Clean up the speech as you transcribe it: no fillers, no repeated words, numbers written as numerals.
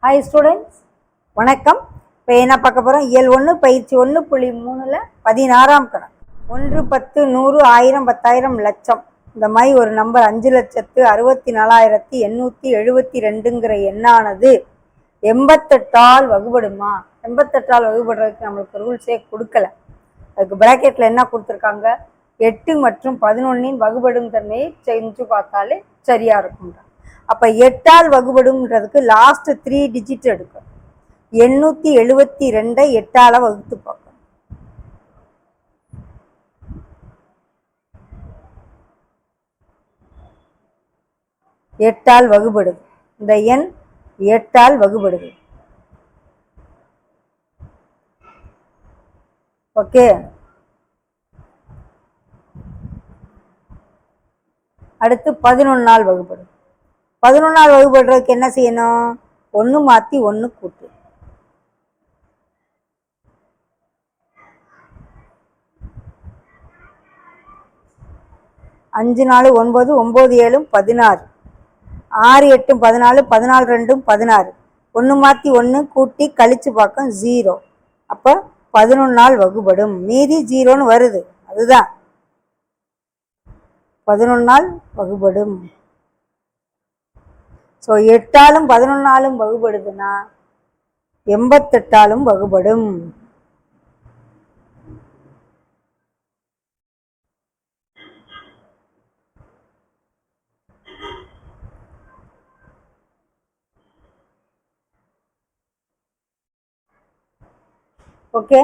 Hi students, வணக்கம். இப்போ என்ன பார்க்க போகிறோம்? இயல் 1 பயிற்சி 1.3ல் 16ஆம் கணக்கு. 1 10 100 1000 10000 லட்சம் இந்த மாதிரி ஒரு நம்பர் 5,64,872ங்கிற எண்ணானது 88ஆல் வகுபடுமா? 88ஆல் வகுபடுறதுக்கு நம்மளுக்கு ரூல்ஸே கொடுக்கல. அதுக்கு பிராக்கெட்டில் என்ன கொடுத்துருக்காங்க? 8 மற்றும் 11இன் வகுபடும் தன்மையை செஞ்சு பார்த்தாலே சரியாக இருக்கும். அப்போ 8ஆல் வகுபடும்ன்றதுக்கு லாஸ்ட் 3 டிஜிட் எடுக்கும். 872 8ஆல் வகுத்து பார்க்கணும். எட்டால் வகுபடுது. இந்த எண் 8ஆல் வகுபடுது. ஓகே, அடுத்து 11ஆல் வகுபடும். 11ஆல் வகுபடுறதுக்கு என்ன செய்யணும்? 1 மாற்றி 1 கூட்டு. அஞ்சு 4 9 9 7 16 6 8 14 14 2 16 1 மாற்றி 1 கூட்டி கழிச்சு பார்க்க 0. அப்போ 11ஆல் வகுபடும். மீதி 0ன்னு வருது, அதுதான் 11ஆல் வகுபடும். ஸோ 8ஆலும் 11ஆலும் வகுபடுதுன்னா 88ஆலும் வகுபடும். ஓகே.